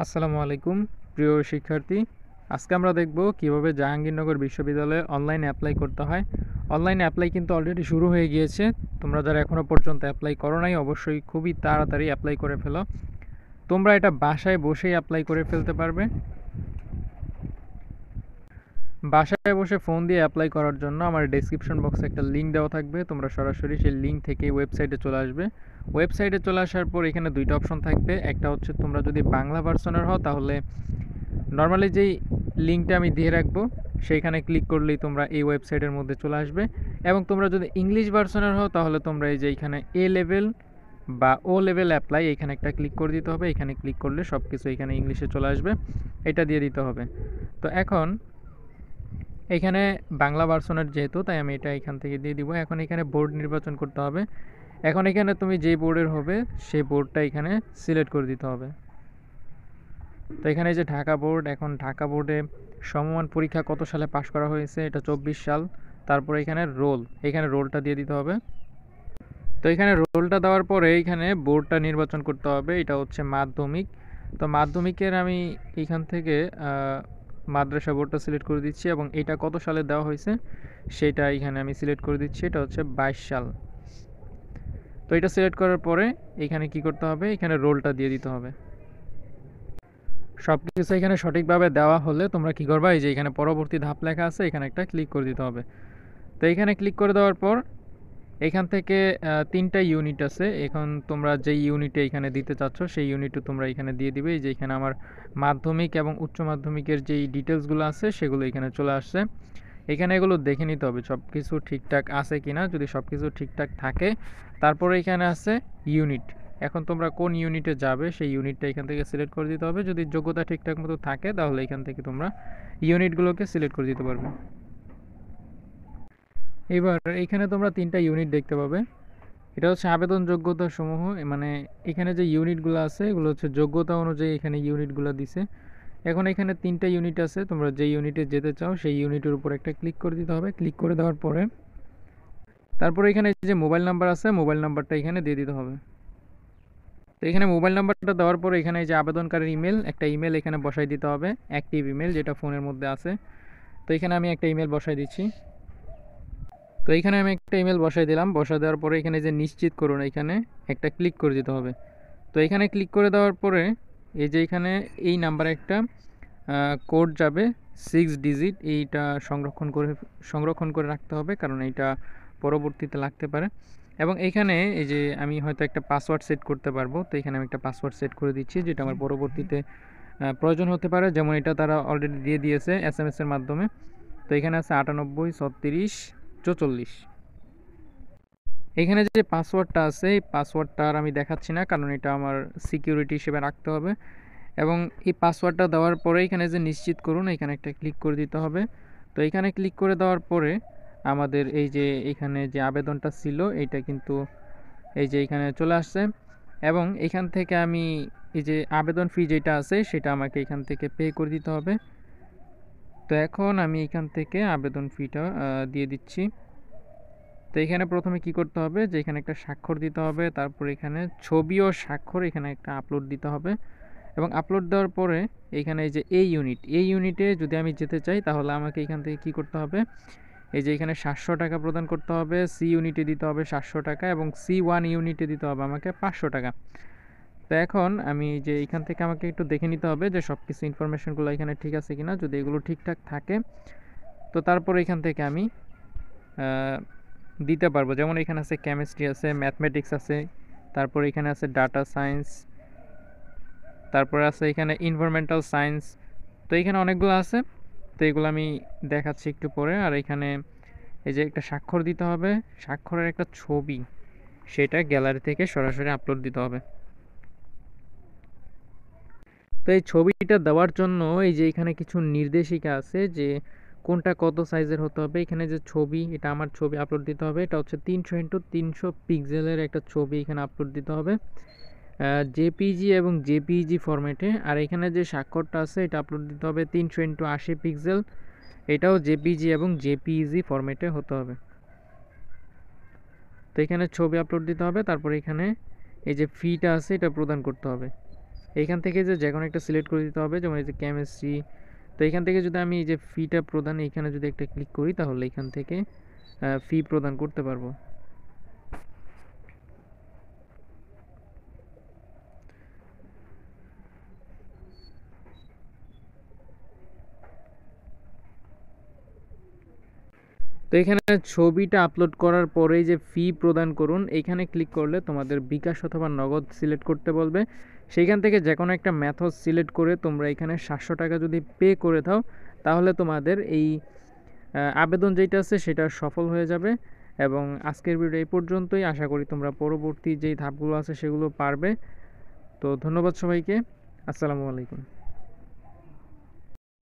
আসসালামু আলাইকুম প্রিয় শিক্ষার্থী। আজকে আমরা দেখব কিভাবে জাহাঙ্গীরনগর বিশ্ববিদ্যালয়ে অনলাইনে অ্যাপ্লাই করতে হয়। অনলাইনে অ্যাপ্লাই কিন্তু অলরেডি শুরু হয়ে গিয়েছে। তোমরা যারা এখনও পর্যন্ত অ্যাপ্লাই করো নাই অবশ্যই খুবই তাড়াতাড়ি অ্যাপ্লাই করে ফেলো। তোমরা এটা বাসায় বসেই অ্যাপ্লাই করে ফেলতে পারবে। বাসায় বসে ফোন দিয়ে অ্যাপ্লাই করার জন্য আমার ডেসক্রিপশন বক্সে একটা লিঙ্ক দেওয়া থাকবে। তোমরা সরাসরি সেই লিঙ্ক থেকে ওয়েবসাইটে চলে আসবে। ওয়েবসাইটে চলে আসার পর এখানে দুইটা অপশন থাকবে। একটা হচ্ছে তোমরা যদি বাংলা ভার্সনের হও তাহলে নর্মালি যেই লিঙ্কটা আমি দিয়ে রাখবো সেইখানে ক্লিক করলেই তোমরা এই ওয়েবসাইটের মধ্যে চলে আসবে। এবং তোমরা যদি ইংলিশ ভার্সনের হও তাহলে তোমরা এই যে এইখানে এ লেভেল বা ও লেভেল অ্যাপ্লাই এখানে একটা ক্লিক করে দিতে হবে। এখানে ক্লিক করলে সব কিছু এখানে ইংলিশে চলে আসবে, এটা দিয়ে দিতে হবে। তো এখন এখানে বাংলা ভার্সনের যেহেতু তাই আমি এটা এখান থেকে দিয়ে দিব। এখন এখানে বোর্ড নির্বাচন করতে হবে। এখন এখানে তুমি যে বোর্ডের হবে সেই বোর্ডটা এখানে সিলেক্ট করে দিতে হবে। তো এখানে যে ঢাকা বোর্ড, এখন ঢাকা বোর্ডে সমমান পরীক্ষা কত সালে পাশ করা হয়েছে, এটা 24 সাল। তারপরে এখানে এখানে রোলটা দিয়ে দিতে হবে। তো এখানে রোলটা দেওয়ার পরে এখানে বোর্ডটা নির্বাচন করতে হবে, এটা হচ্ছে মাধ্যমিক। তো মাধ্যমিকের আমি এখান থেকে মাদ্রাসা বোর্ডটা সিলেক্ট করে দিচ্ছি এবং এটা কত সালে দেওয়া হয়েছে সেটা এখানে আমি সিলেক্ট করে দিচ্ছি, এটা হচ্ছে 22 সাল। তো এটা সিলেক্ট করার পরে এখানে কি করতে হবে, এখানে রোলটা দিয়ে দিতে হবে। সব কিছু এখানে সঠিকভাবে দেওয়া হলে তোমরা কি করবা, এই যে এখানে পরবর্তী ধাপ লেখা আছে এখানে একটা ক্লিক করে দিতে হবে। তো এখানে ক্লিক করে দেওয়ার পর এখান থেকে 3টা ইউনিট আছে। এখন তোমরা যেই ইউনিটে এখানে দিতে চাচ্ছ সেই ইউনিটও তোমরা এখানে দিয়ে দিবে। এই যে এখানে আমার মাধ্যমিক এবং উচ্চ মাধ্যমিকের যেই ডিটেলসগুলো আছে সেগুলো এখানে চলে আসছে। এখানে এগুলো দেখে নিতে হবে সব কিছু ঠিকঠাক আছে কিনা। যদি সব কিছু ঠিকঠাক থাকে তারপরে এখানে আছে ইউনিট। এখন তোমরা কোন ইউনিটে যাবে সেই ইউনিটটা এখান থেকে সিলেক্ট করে দিতে হবে। যদি যোগ্যতা ঠিকঠাক মতো থাকে তাহলে এখান থেকে তোমরা ইউনিটগুলোকে সিলেক্ট করে দিতে পারবে। এবার এখানে তোমরা 3টা ইউনিট দেখতে পাবে। এটা হচ্ছে আবেদন যোগ্যতা সমূহ, মানে এখানে যে ইউনিটগুলো আছে এগুলো হচ্ছে যোগ্যতা অনুযায়ী এখানে ইউনিটগুলো দিছে। এখন এখানে 3টা ইউনিট আছে, তোমরা যে ইউনিটে যেতে চাও সেই ইউনিটের উপর একটা ক্লিক করে দিতে হবে। ক্লিক করে দেওয়ার পরে তারপরে এখানে যে মোবাইল নাম্বার আছে মোবাইল নাম্বারটা এখানে দিয়ে দিতে হবে। তো এখানে মোবাইল নাম্বারটা দেওয়ার পরে এখানে যে আবেদনকারীর ইমেল, একটা ইমেল এখানে বসাই দিতে হবে, অ্যাক্টিভ ইমেল যেটা ফোনের মধ্যে আছে। তো এখানে আমি একটা ইমেল বসাই দিচ্ছি। তো এখানে আমি একটা ইমেল বসাই দিলাম। বসাই দেওয়ার পরে এখানে যে নিশ্চিত করুন এখানে একটা ক্লিক করে দিতে হবে। তো এখানে ক্লিক করে দেওয়ার পরে এই যে এখানে এই নাম্বারে একটা কোড যাবে 6 ডিজিট, এইটা সংরক্ষণ করে রাখতে হবে, কারণ এইটা পরবর্তীতে লাগতে পারে। এবং এইখানে এই যে আমি হয়তো একটা পাসওয়ার্ড সেট করতে পারবো। তো এখানে আমি একটা পাসওয়ার্ড সেট করে দিচ্ছি যেটা আমার পরবর্তীতে প্রয়োজন হতে পারে। যেমন এটা তারা অলরেডি দিয়ে দিয়েছে SMS এর মাধ্যমে। তো এখানে আছে 98 36 44। এখানে যে পাসওয়ার্ডটা আছে এই পাসওয়ার্ডটা আর আমি দেখাচ্ছি না, কারণ এটা আমার সিকিউরিটি হিসেবে রাখতে হবে। এবং এই পাসওয়ার্ডটা দেওয়ার পরে এখানে যে নিশ্চিত করুন এখানে একটা ক্লিক করে দিতে হবে। তো এখানে ক্লিক করে দেওয়ার পরে আমাদের এই যে এখানে যে আবেদনটা ছিল এইটা কিন্তু এই যে এখানে চলে আসছে। এবং এখান থেকে আমি এই যে আবেদন ফি যেটা আছে সেটা আমাকে এখান থেকে পে করে দিতে হবে। তো এখন আমি এখান থেকে আবেদন ফিটা দিয়ে দিচ্ছি। তো এখানে প্রথমে কি করতে হবে, যে এখানে একটা স্বাক্ষর দিতে হবে, তারপর এখানে ছবি ও স্বাক্ষর এখানে একটা আপলোড দিতে হবে। এবং আপলোড দেওয়ার পরে এখানে এই যে এই ইউনিটে যদি আমি যেতে চাই তাহলে আমাকে এখান থেকে কি করতে হবে, এই যে এখানে 700 টাকা প্রদান করতে হবে। সি ইউনিটে দিতে হবে 700 টাকা এবং C1 ইউনিটে দিতে হবে আমাকে 500 টাকা। তো এখন আমি যে এখান থেকে আমাকে একটু দেখে নিতে হবে যে সব কিছু ইনফরমেশনগুলো এখানে ঠিক আছে কিনা। যদি এগুলো ঠিকঠাক থাকে তো তারপর এখান থেকে আমি দিতে পারবো। যেমন এখানে আছে কেমিস্ট্রি আছে, ম্যাথমেটিক্স আছে, তারপর এখানে আছে ডাটা সায়েন্স, তারপর আছে এখানে এনভায়রনমেন্টাল সায়েন্স। তো এখানে অনেকগুলো আছে। তো এগুলো আমি দেখাচ্ছি একটু পরে। আর এখানে এই যে একটা স্বাক্ষর দিতে হবে, স্বাক্ষরের একটা ছবি সেটা গ্যালারি থেকে সরাসরি আপলোড দিতে হবে। তো এই ছবিটা দেওয়ার জন্য এই যে এখানে কিছু নির্দেশিকা আছে যে কোনটা কত সাইজের হতে হবে। এখানে যে ছবি, এটা আমার ছবি আপলোড দিতে হবে, এটা হচ্ছে 300x300 পিক্সেলের একটা ছবি এখানে আপলোড দিতে হবে জেপিজি এবং জেপিইজি ফরম্যাটে। আর এখানে যে স্বাক্ষরটা আছে এটা আপলোড দিতে হবে 300x80 পিক্সেল, এটাও জেপিজি এবং জেপিইজি ফরম্যাটে হতে হবে। তো এখানে ছবি আপলোড দিতে হবে, তারপরে এখানে এই যে ফিটা আছে এটা প্রদান করতে হবে। এইখান থেকে যে কোনো একটা সিলেক্ট করে দিতে হবে, যেমন এই যে কেমিস্ট্রি। তো এখান থেকে যদি আমি এই যে ফিটা প্রদান এখানে যদি একটা ক্লিক করি, তাহলে এখান থেকে ফি প্রদান করতে পারবো। তো এখানে ছবিটা আপলোড করার পরেই যে ফি প্রদান করুন এইখানে ক্লিক করলে তোমাদের বিকাশ অথবা নগদ সিলেক্ট করতে বলবে। সেইখান থেকে যে কোনো একটা মেথড সিলেক্ট করে তোমরা এখানে 700 টাকা যদি পে করে দাও, তাহলে তোমাদের এই আবেদন যেটা আছে সেটা সফল হয়ে যাবে। এবং আজকের ভিডিও এই পর্যন্তই। আশা করি তোমরা পরবর্তী যেই ধাপগুলো আছে সেগুলো পারবে। তো ধন্যবাদ সবাইকে। আসসালামু আলাইকুম।